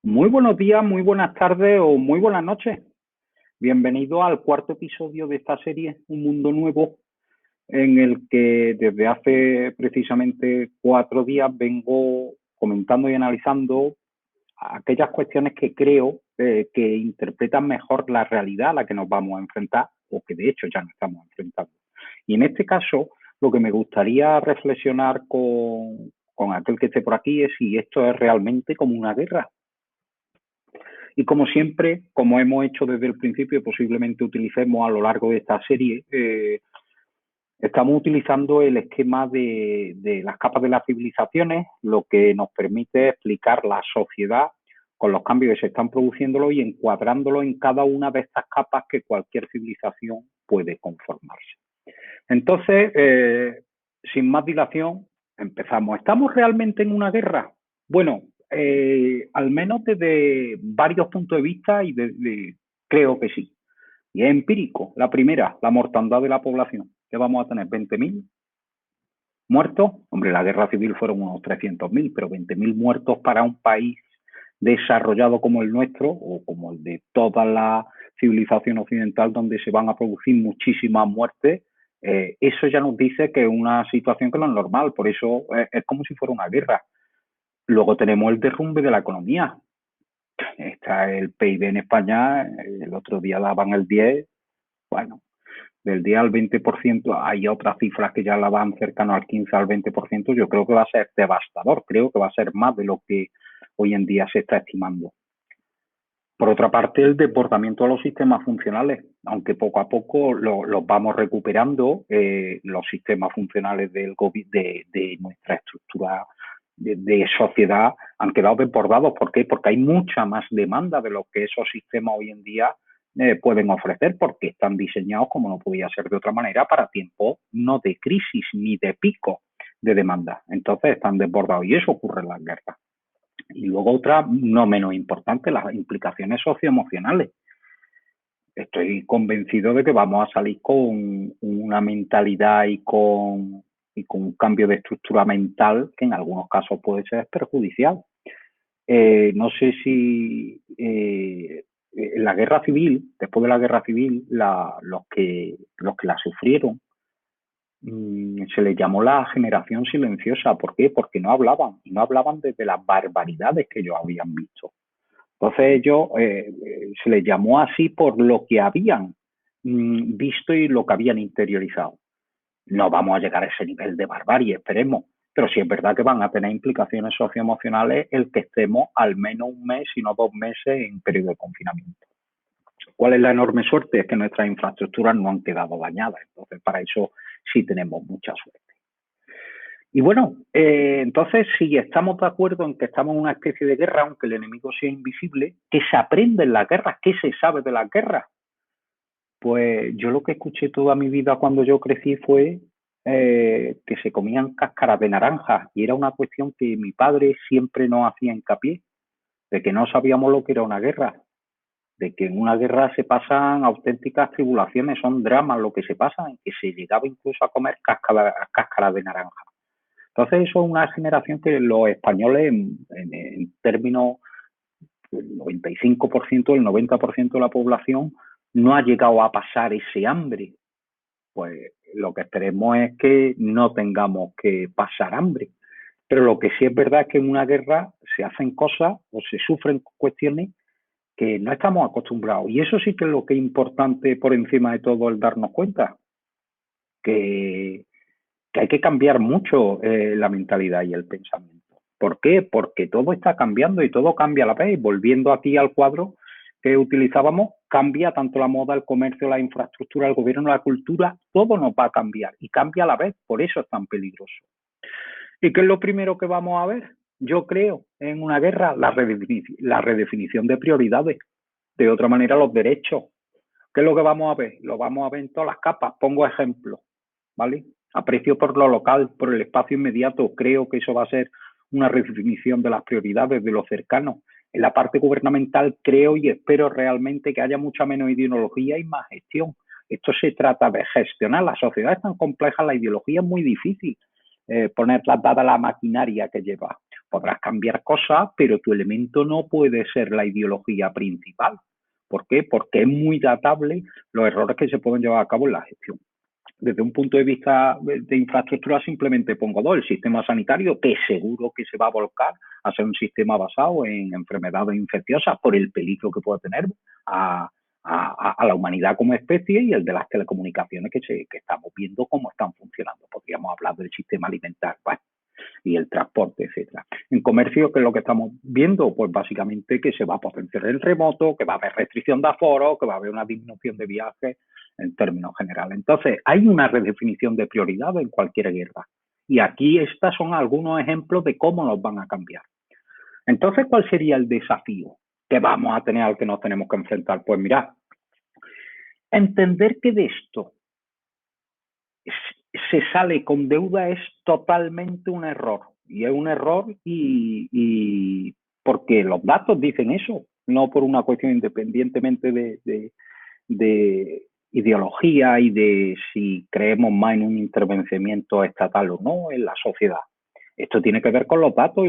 Muy buenos días, muy buenas tardes o muy buenas noches. Bienvenido al cuarto episodio de esta serie, Un Mundo Nuevo, en el que desde hace precisamente 4 días vengo comentando y analizando aquellas cuestiones que creo que interpretan mejor la realidad a la que nos vamos a enfrentar o que de hecho ya nos estamos enfrentando. Y en este caso, lo que me gustaría reflexionar con aquel que esté por aquí es si esto es realmente como una guerra. Y como siempre, como hemos hecho desde el principio, posiblemente utilicemos a lo largo de esta serie, estamos utilizando el esquema de las capas de las civilizaciones, lo que nos permite explicar la sociedad con los cambios que se están produciendo y encuadrándolo en cada una de estas capas que cualquier civilización puede conformarse. Entonces, sin más dilación, empezamos. ¿Estamos realmente en una guerra? Bueno, al menos desde varios puntos de vista creo que sí. Y es empírico. La primera, la mortandad de la población. ¿Qué vamos a tener? ¿20.000 muertos? Hombre, la guerra civil fueron unos 300.000, pero 20.000 muertos para un país desarrollado como el nuestro o como el de toda la civilización occidental donde se van a producir muchísimas muertes, eso ya nos dice que es una situación que no es normal, por eso es como si fuera una guerra. Luego tenemos el derrumbe de la economía. Está el PIB en España, el otro día daban el 10, bueno, del 10 al 20%, hay otras cifras que ya la van cercano al 15 al 20%, yo creo que va a ser devastador, creo que va a ser más de lo que hoy en día se está estimando. Por otra parte, el desbordamiento de los sistemas funcionales, aunque poco a poco los vamos recuperando, los sistemas funcionales de nuestra estructura de sociedad han quedado desbordados. ¿Por qué? Porque hay mucha más demanda de lo que esos sistemas hoy en día pueden ofrecer, porque están diseñados, como no podía ser de otra manera, para tiempos no de crisis ni de pico de demanda. Entonces están desbordados y eso ocurre en las guerras. Y luego otra, no menos importante, las implicaciones socioemocionales. Estoy convencido de que vamos a salir con una mentalidad y con un cambio de estructura mental que en algunos casos puede ser perjudicial. No sé si en la guerra civil, después de la guerra civil, los que la sufrieron, se les llamó la generación silenciosa. ¿Por qué? Porque no hablaban, y no hablaban desde las barbaridades que ellos habían visto. Entonces ellos se les llamó así por lo que habían visto y lo que habían interiorizado. No vamos a llegar a ese nivel de barbarie, esperemos, pero sí es verdad que van a tener implicaciones socioemocionales el que estemos al menos un mes, si no 2 meses, en periodo de confinamiento. ¿Cuál es la enorme suerte? Es que nuestras infraestructuras no han quedado dañadas, entonces para eso sí tenemos mucha suerte. Y bueno, entonces si estamos de acuerdo en que estamos en una especie de guerra, aunque el enemigo sea invisible, ¿qué se aprende en las guerras? ¿Qué se sabe de las guerras? Pues yo lo que escuché toda mi vida cuando yo crecí fue que se comían cáscaras de naranja, y era una cuestión que mi padre siempre nos hacía hincapié, de que no sabíamos lo que era una guerra, de que en una guerra se pasan auténticas tribulaciones, son dramas lo que se pasa, en que se llegaba incluso a comer cáscaras de naranja. Entonces eso es una generación que los españoles en términos, el 95%, el 90% de la población no ha llegado a pasar ese hambre. Pues lo que esperemos es que no tengamos que pasar hambre. Pero lo que sí es verdad es que en una guerra se hacen cosas o se sufren cuestiones que no estamos acostumbrados. Y eso sí que es lo que es importante por encima de todo, el darnos cuenta que hay que cambiar mucho la mentalidad y el pensamiento. ¿Por qué? Porque todo está cambiando y todo cambia a la vez. Volviendo aquí al cuadro que utilizábamos, cambia tanto la moda, el comercio, la infraestructura, el gobierno, la cultura, todo nos va a cambiar y cambia a la vez, por eso es tan peligroso. ¿Y qué es lo primero que vamos a ver? Yo creo en una guerra la redefinición de prioridades, de otra manera los derechos. ¿Qué es lo que vamos a ver? Lo vamos a ver en todas las capas. Pongo ejemplos, ¿vale? Aprecio por lo local, por el espacio inmediato. Creo que eso va a ser una redefinición de las prioridades, de lo cercano. En la parte gubernamental creo y espero realmente que haya mucha menos ideología y más gestión. Esto se trata de gestionar. La sociedad es tan compleja, la ideología es muy difícil ponerla dada la maquinaria que lleva. Podrás cambiar cosas, pero tu elemento no puede ser la ideología principal. ¿Por qué? Porque es muy datable los errores que se pueden llevar a cabo en la gestión. Desde un punto de vista de infraestructura, simplemente pongo dos: el sistema sanitario, que seguro que se va a volcar a ser un sistema basado en enfermedades infecciosas por el peligro que puede tener a la humanidad como especie, y el de las telecomunicaciones, que estamos viendo cómo están funcionando. Podríamos hablar del sistema alimentar, bueno, y el transporte, etcétera. En comercio, ¿qué es lo que estamos viendo? Pues básicamente que se va a potenciar el remoto, que va a haber restricción de aforo, que va a haber una disminución de viajes en términos generales. Entonces, hay una redefinición de prioridades en cualquier guerra. Y aquí estos son algunos ejemplos de cómo nos van a cambiar. Entonces, ¿cuál sería el desafío que vamos a tener, al que nos tenemos que enfrentar? Pues mirad, entender que de esto se sale con deuda es totalmente un error. Y es un error porque los datos dicen eso, no por una cuestión independientemente de ideología y de si creemos más en un intervencionamiento estatal o no en la sociedad. Esto tiene que ver con los datos,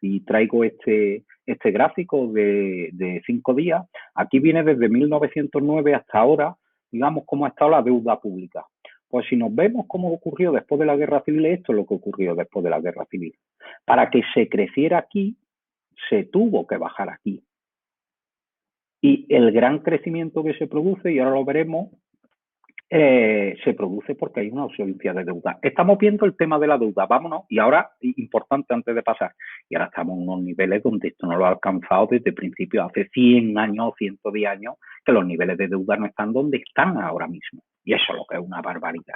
y traigo este gráfico de 5 días. Aquí viene desde 1909 hasta ahora, digamos, cómo ha estado la deuda pública. Pues si nos vemos cómo ocurrió después de la Guerra Civil, esto es lo que ocurrió después de la Guerra Civil. Para que se creciera aquí, se tuvo que bajar aquí. Y el gran crecimiento que se produce, y ahora lo veremos, se produce porque hay una ausencia de deuda. Estamos viendo el tema de la deuda, vámonos, y ahora, importante antes de pasar, y ahora estamos en unos niveles donde esto no lo ha alcanzado desde principios, hace 100 años, 110 años, que los niveles de deuda no están donde están ahora mismo. Y eso es lo que es una barbaridad.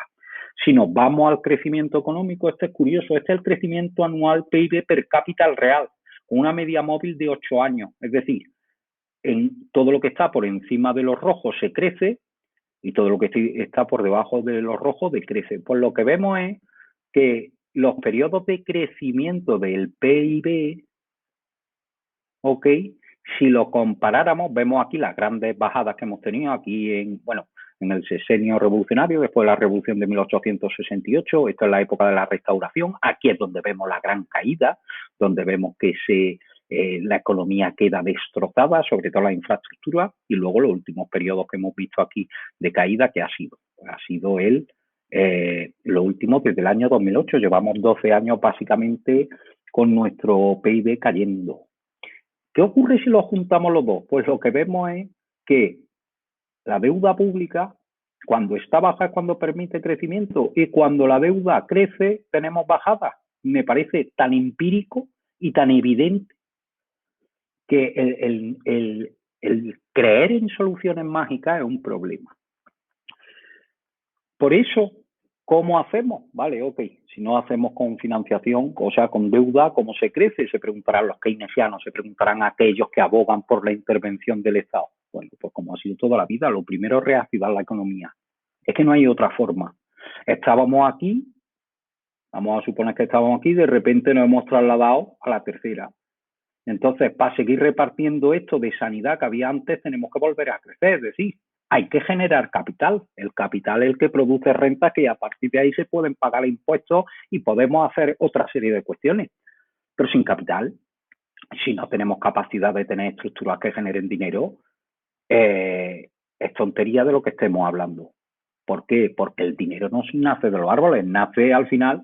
Si nos vamos al crecimiento económico, este es curioso, este es el crecimiento anual PIB per cápita real, con una media móvil de 8 años. Es decir, en todo lo que está por encima de los rojos se crece, y todo lo que está por debajo de los rojos decrece. Pues lo que vemos es que los periodos de crecimiento del PIB, ¿ok? Si lo comparáramos, vemos aquí las grandes bajadas que hemos tenido aquí en el sexenio revolucionario, después de la revolución de 1868, esto es la época de la Restauración, aquí es donde vemos la gran caída, donde vemos que la economía queda destrozada, sobre todo la infraestructura, y luego los últimos periodos que hemos visto aquí de caída, que ha sido lo último desde el año 2008, llevamos 12 años básicamente con nuestro PIB cayendo. ¿Qué ocurre si lo juntamos los dos? Pues lo que vemos es que la deuda pública, cuando está baja, es cuando permite crecimiento, y cuando la deuda crece, tenemos bajada. Me parece tan empírico y tan evidente que el creer en soluciones mágicas es un problema. Por eso, ¿cómo hacemos? Vale, ok, si no hacemos con financiación, o sea, con deuda, ¿cómo se crece? Se preguntarán los keynesianos, se preguntarán aquellos que abogan por la intervención del Estado. Bueno, pues como ha sido toda la vida, lo primero es reactivar la economía. Es que no hay otra forma. Estábamos aquí, vamos a suponer que estábamos aquí, de repente nos hemos trasladado a la tercera. Entonces, para seguir repartiendo esto de sanidad que había antes, tenemos que volver a crecer, es decir, hay que generar capital. El capital es el que produce renta, que a partir de ahí se pueden pagar impuestos y podemos hacer otra serie de cuestiones. Pero sin capital, si no tenemos capacidad de tener estructuras que generen dinero, es tontería de lo que estemos hablando. ¿Por qué? Porque el dinero no nace de los árboles, nace al final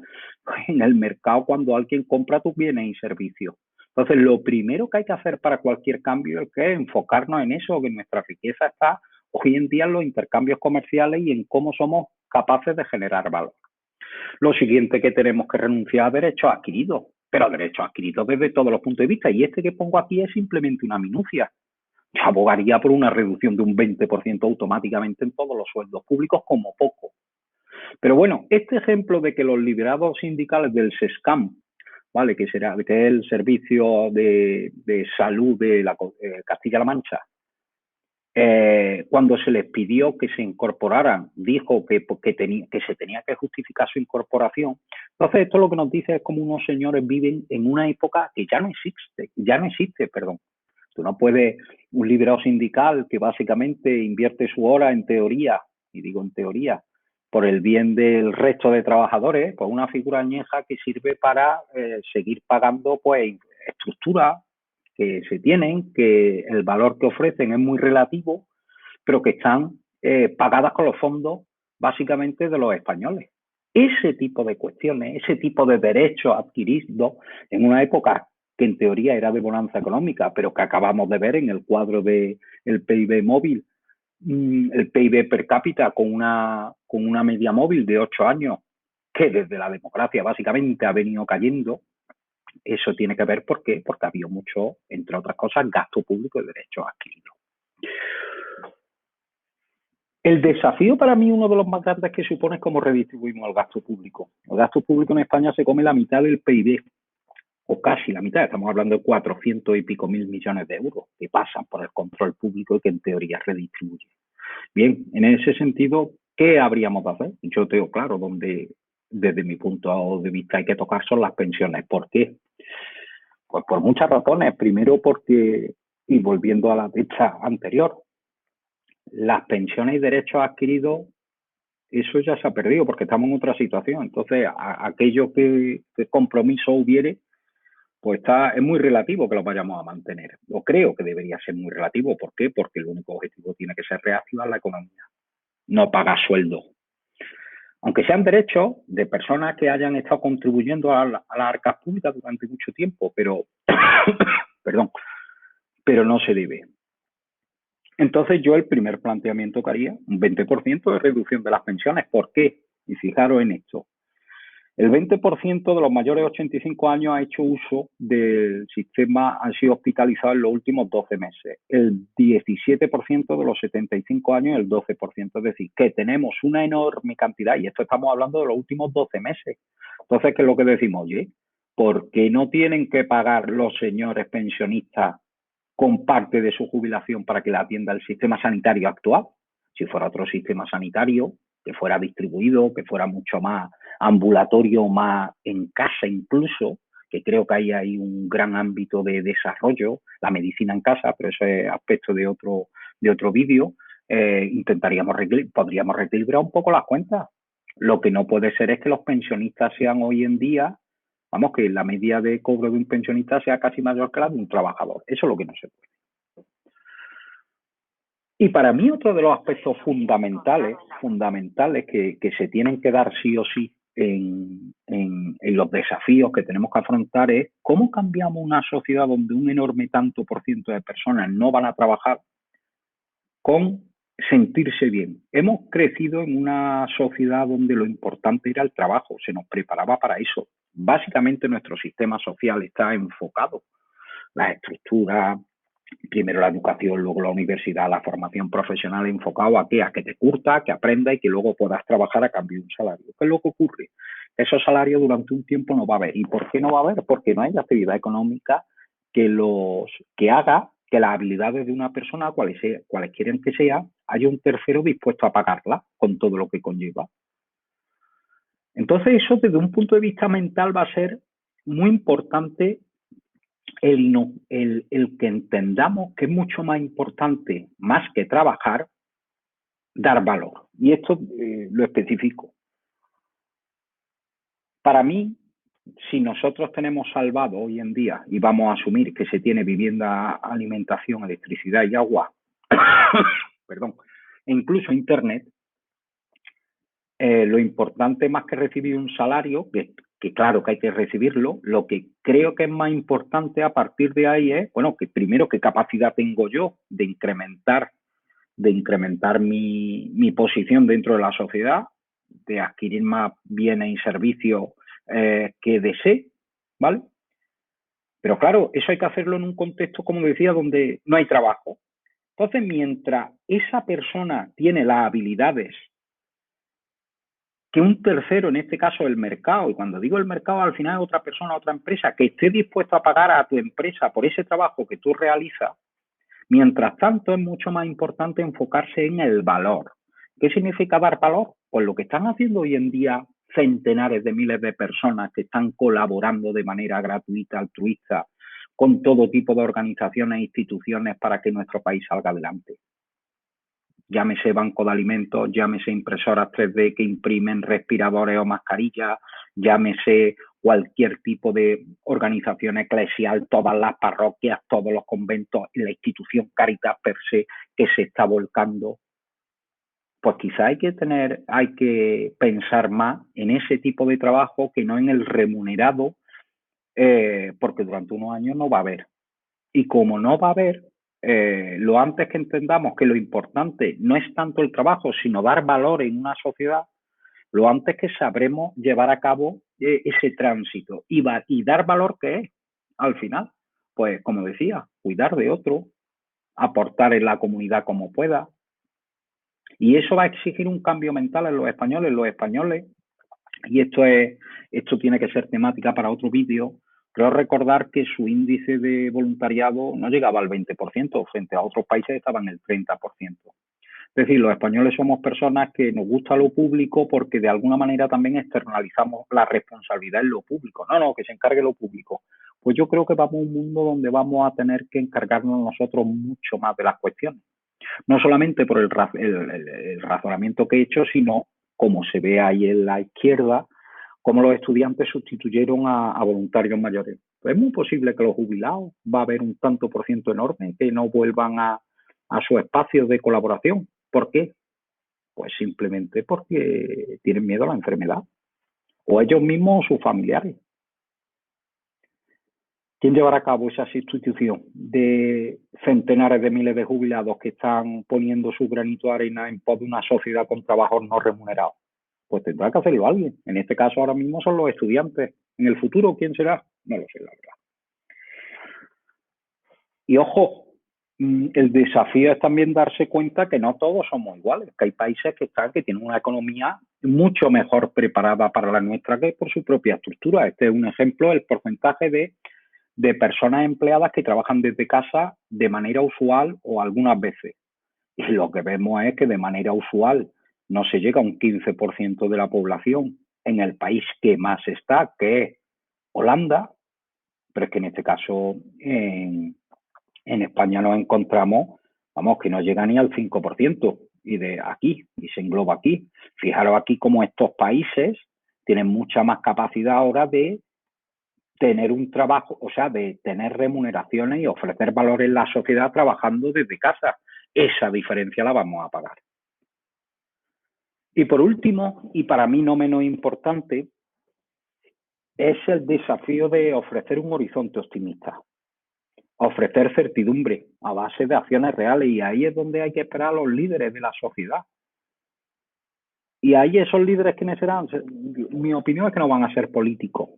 en el mercado cuando alguien compra tus bienes y servicios. Entonces, lo primero que hay que hacer para cualquier cambio es que enfocarnos en eso, que nuestra riqueza está hoy en día en los intercambios comerciales y en cómo somos capaces de generar valor. Lo siguiente que tenemos que renunciar a derechos adquiridos, pero derechos adquiridos desde todos los puntos de vista, y este que pongo aquí es simplemente una minucia. Yo abogaría por una reducción de un 20% automáticamente en todos los sueldos públicos, como poco. Pero bueno, este ejemplo de que los liderados sindicales del SESCAM, ¿vale?, que es el Servicio de Salud de Castilla-La Mancha, cuando se les pidió que se incorporaran, dijo que se tenía que justificar su incorporación. Entonces, esto lo que nos dice es cómo unos señores viven en una época que ya no existe. Tú no puedes, un liberado sindical que básicamente invierte su hora en teoría, y digo en teoría, por el bien del resto de trabajadores, pues una figura añeja que sirve para seguir pagando pues estructuras que se tienen, que el valor que ofrecen es muy relativo, pero que están pagadas con los fondos básicamente de los españoles. Ese tipo de cuestiones, ese tipo de derechos adquiridos en una época que en teoría era de bonanza económica, pero que acabamos de ver en el cuadro del PIB móvil, el PIB per cápita con una media móvil de 8 años, que desde la democracia básicamente ha venido cayendo. Eso tiene que ver, ¿por qué? Porque había mucho, entre otras cosas, gasto público y derechos adquiridos. El desafío para mí, uno de los más grandes que supone, es cómo redistribuimos el gasto público. El gasto público en España se come la mitad del PIB, o casi la mitad. Estamos hablando de 400 y pico mil millones de euros que pasan por el control público y que en teoría redistribuyen. Bien, en ese sentido, ¿qué habríamos de hacer? Yo tengo claro donde, desde mi punto de vista, hay que tocar son las pensiones. ¿Por qué? Pues por muchas razones. Primero porque, y volviendo a la fecha anterior, las pensiones y derechos adquiridos, eso ya se ha perdido porque estamos en otra situación. Entonces, aquello que compromiso hubiere, pues es muy relativo que lo vayamos a mantener. Yo creo que debería ser muy relativo. ¿Por qué? Porque el único objetivo tiene que ser reactivar la economía, no pagar sueldo. Aunque sean derechos de personas que hayan estado contribuyendo a las arcas públicas durante mucho tiempo, pero, perdón, pero no se debe. Entonces yo el primer planteamiento que haría, un 20% de reducción de las pensiones. ¿Por qué? Y fijaros en esto. El 20% de los mayores de 85 años ha hecho uso del sistema, han sido hospitalizados en los últimos 12 meses. El 17% de los 75 años y el 12%. Es decir, que tenemos una enorme cantidad, y esto estamos hablando de los últimos 12 meses. Entonces, ¿qué es lo que decimos? Oye, ¿por qué no tienen que pagar los señores pensionistas con parte de su jubilación para que la atienda el sistema sanitario actual? Si fuera otro sistema sanitario, que fuera distribuido, que fuera mucho más ambulatorio, más en casa incluso, que creo que hay ahí un gran ámbito de desarrollo, la medicina en casa, pero ese es aspecto de otro vídeo, podríamos reequilibrar un poco las cuentas. Lo que no puede ser es que los pensionistas sean hoy en día, vamos, que la media de cobro de un pensionista sea casi mayor que la de un trabajador. Eso es lo que no se puede. Y para mí otro de los aspectos fundamentales que se tienen que dar sí o sí en los desafíos que tenemos que afrontar es cómo cambiamos una sociedad donde un enorme tanto por ciento de personas no van a trabajar con sentirse bien. Hemos crecido en una sociedad donde lo importante era el trabajo, se nos preparaba para eso. Básicamente nuestro sistema social está enfocado, las estructuras, primero la educación, luego la universidad, la formación profesional, enfocado a que te curta, que aprenda y que luego puedas trabajar a cambio de un salario. ¿Qué es lo que ocurre? Esos salarios durante un tiempo no va a haber. ¿Y por qué no va a haber? Porque no hay actividad económica que haga que las habilidades de una persona, cuales quieran que sea, haya un tercero dispuesto a pagarla con todo lo que conlleva. Entonces eso desde un punto de vista mental va a ser muy importante el que entendamos que es mucho más importante, más que trabajar, dar valor. Y esto lo especifico. Para mí, si nosotros tenemos salvado hoy en día, y vamos a asumir que se tiene vivienda, alimentación, electricidad y agua, perdón, e incluso internet, lo importante más que recibir un salario, que claro que hay que recibirlo, lo que creo que es más importante a partir de ahí es, bueno, que primero qué capacidad tengo yo de incrementar mi posición dentro de la sociedad, de adquirir más bienes y servicios que desee, ¿vale? Pero claro, eso hay que hacerlo en un contexto, como decía, donde no hay trabajo. Entonces, mientras esa persona tiene las habilidades que un tercero, en este caso el mercado, y cuando digo el mercado al final es otra persona, otra empresa, que esté dispuesto a pagar a tu empresa por ese trabajo que tú realizas, mientras tanto es mucho más importante enfocarse en el valor. ¿Qué significa dar valor? Pues lo que están haciendo hoy en día centenares de miles de personas que están colaborando de manera gratuita, altruista, con todo tipo de organizaciones e instituciones para que nuestro país salga adelante. llámese banco de alimentos, llámese impresoras 3D que imprimen respiradores o mascarillas, llámese cualquier tipo de organización eclesial, todas las parroquias, todos los conventos, la institución Caritas per se que se está volcando. Pues quizá hay que pensar más en ese tipo de trabajo que no en el remunerado, porque durante unos años no va a haber. Y como no va a haber, lo antes que entendamos que lo importante no es tanto el trabajo, sino dar valor en una sociedad, lo antes que sabremos llevar a cabo ese tránsito y dar valor, ¿qué es? Al final, pues como decía, cuidar de otro, aportar en la comunidad como pueda. Y eso va a exigir un cambio mental en los españoles. Los españoles, y esto tiene que ser temática para otro vídeo, creo recordar que su índice de voluntariado no llegaba al 20%, frente a otros países estaban en el 30%. Es decir, los españoles somos personas que nos gusta lo público porque de alguna manera también externalizamos la responsabilidad en lo público. No, que se encargue lo público. Pues yo creo que vamos a un mundo donde vamos a tener que encargarnos nosotros mucho más de las cuestiones. No solamente por el razonamiento que he hecho, sino como se ve ahí en la izquierda, cómo los estudiantes sustituyeron a voluntarios mayores. Pues es muy posible que los jubilados va a haber un tanto por ciento enorme que no vuelvan a su espacio de colaboración. ¿Por qué? Pues simplemente porque tienen miedo a la enfermedad, o ellos mismos o sus familiares. ¿Quién llevará a cabo esa sustitución de centenares de miles de jubilados que están poniendo su granito de arena en pos de una sociedad con trabajos no remunerados? Pues tendrá que hacerlo alguien. En este caso ahora mismo son los estudiantes. En el futuro, ¿quién será? No lo sé, la verdad. Y ojo, el desafío es también darse cuenta que no todos somos iguales, que hay países que tienen una economía mucho mejor preparada para la nuestra que por su propia estructura. Este es un ejemplo, el porcentaje de personas empleadas que trabajan desde casa de manera usual o algunas veces. Y lo que vemos es que de manera usual no se llega a un 15% de la población en el país que más está, que es Holanda, pero es que en este caso en España nos encontramos, vamos, que no llega ni al 5% y de aquí, y se engloba aquí. Fijaros aquí cómo estos países tienen mucha más capacidad ahora de tener un trabajo, o sea, de tener remuneraciones y ofrecer valor en la sociedad trabajando desde casa. Esa diferencia la vamos a pagar. Y por último, y para mí no menos importante, es el desafío de ofrecer un horizonte optimista, ofrecer certidumbre a base de acciones reales, y ahí es donde hay que esperar a los líderes de la sociedad. Y ahí esos líderes, ¿quiénes serán? Mi opinión es que no van a ser políticos,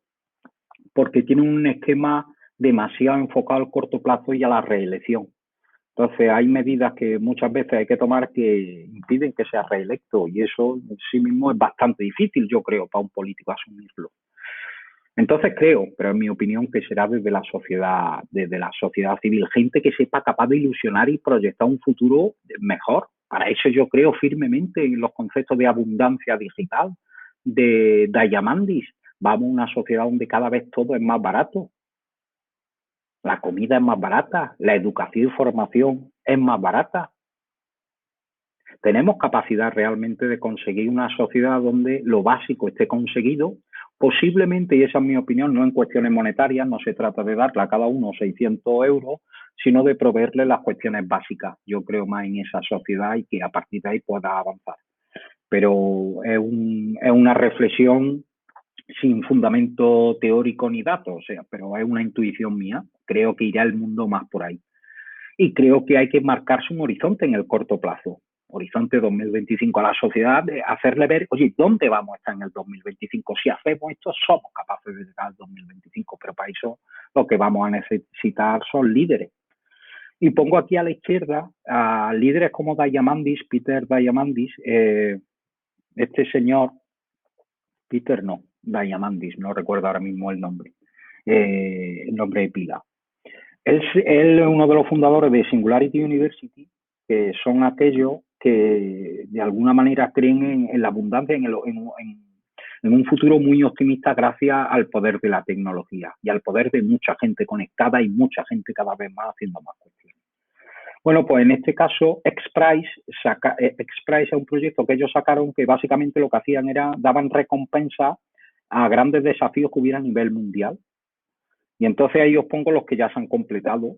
porque tienen un esquema demasiado enfocado al corto plazo y a la reelección. Entonces hay medidas que muchas veces hay que tomar que impiden que sea reelecto, y eso en sí mismo es bastante difícil, yo creo, para un político asumirlo. Entonces creo, pero en mi opinión, que será desde la sociedad civil, gente que sepa capaz de ilusionar y proyectar un futuro mejor. Para eso yo creo firmemente en los conceptos de abundancia digital, de Diamandis. Vamos a una sociedad donde cada vez todo es más barato. La comida es más barata, la educación y formación es más barata. Tenemos capacidad realmente de conseguir una sociedad donde lo básico esté conseguido, posiblemente, y esa es mi opinión, no en cuestiones monetarias, no se trata de darle a cada uno 600 euros, sino de proveerle las cuestiones básicas. Yo creo más en esa sociedad y que a partir de ahí pueda avanzar. Pero es una reflexión sin fundamento teórico ni datos, o sea, pero es una intuición mía. Creo que irá el mundo más por ahí. Y creo que hay que marcarse un horizonte en el corto plazo. Horizonte 2025 a la sociedad, de hacerle ver, oye, ¿dónde vamos a estar en el 2025? Si hacemos esto, somos capaces de llegar al 2025, pero para eso lo que vamos a necesitar son líderes. Y pongo aquí a la izquierda a líderes como Diamandis, Peter Diamandis, este señor, Peter no, Diamandis, no recuerdo ahora mismo el nombre de pila. Él es uno de los fundadores de Singularity University, que son aquellos que de alguna manera creen en la abundancia, en un futuro muy optimista gracias al poder de la tecnología y al poder de mucha gente conectada y mucha gente cada vez más haciendo más cuestiones. Bueno, pues en este caso, XPRIZE es un proyecto que ellos sacaron que básicamente lo que hacían era daban recompensa a grandes desafíos que hubiera a nivel mundial. Y entonces ahí os pongo los que ya se han completado.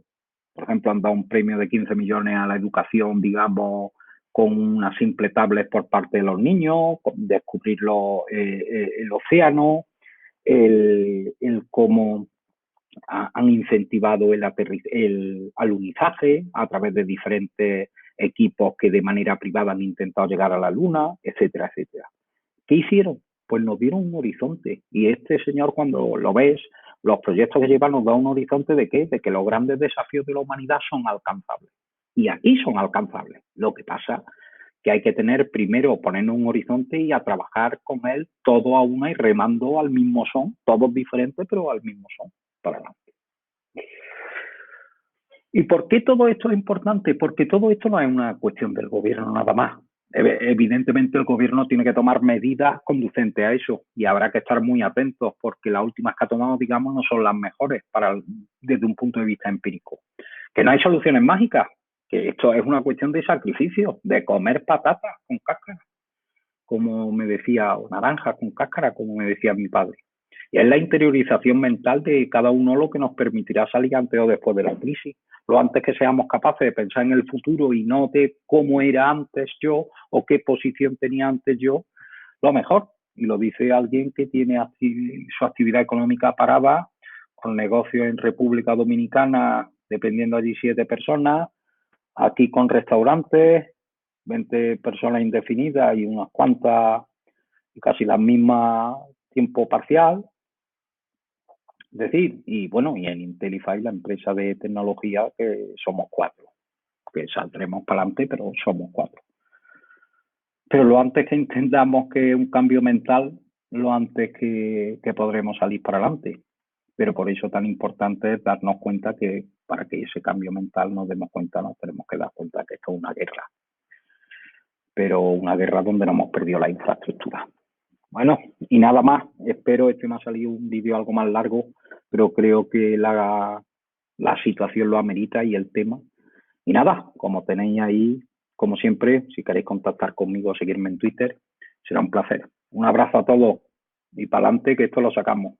Por ejemplo, han dado un premio de 15 millones a la educación, digamos, con una simple tablet por parte de los niños, descubrir el océano, el cómo han incentivado el alunizaje a través de diferentes equipos que de manera privada han intentado llegar a la Luna, etcétera, etcétera. ¿Qué hicieron? Pues nos dieron un horizonte. Y este señor, cuando lo ves, los proyectos que lleva nos da un horizonte de qué? De que los grandes desafíos de la humanidad son alcanzables. Y aquí son alcanzables. Lo que pasa que hay que tener primero, ponernos un horizonte y a trabajar con él todo a una y remando al mismo son, todos diferentes, pero al mismo son, para adelante. ¿Y por qué todo esto es importante? Porque todo esto no es una cuestión del gobierno nada más. Evidentemente el gobierno tiene que tomar medidas conducentes a eso y habrá que estar muy atentos porque las últimas que ha tomado, digamos, no son las mejores desde un punto de vista empírico. Que no hay soluciones mágicas, que esto es una cuestión de sacrificio, de comer patatas con cáscara, como me decía, o naranjas con cáscara, como me decía mi padre. Y es la interiorización mental de cada uno lo que nos permitirá salir antes o después de la crisis. Lo antes que seamos capaces de pensar en el futuro y no de cómo era antes yo o qué posición tenía antes yo, lo mejor. Y lo dice alguien que tiene su actividad económica parada, con negocios en República Dominicana, dependiendo allí 7 personas, aquí con restaurantes, 20 personas indefinidas y unas cuantas, casi las mismas, tiempo parcial. Es decir, y bueno, y en Intelify, la empresa de tecnología, que somos 4, que saldremos para adelante, pero somos 4. Pero lo antes que entendamos que es un cambio mental, lo antes que podremos salir para adelante. Pero por eso tan importante es darnos cuenta que para que ese cambio mental nos demos cuenta, nos tenemos que dar cuenta que esto es una guerra. Pero una guerra donde no hemos perdido la infraestructura. Bueno, y nada más. Espero, me ha salido un vídeo algo más largo, pero creo que la situación lo amerita y el tema. Y nada, como tenéis ahí, como siempre, si queréis contactar conmigo o seguirme en Twitter, será un placer. Un abrazo a todos y para adelante que esto lo sacamos.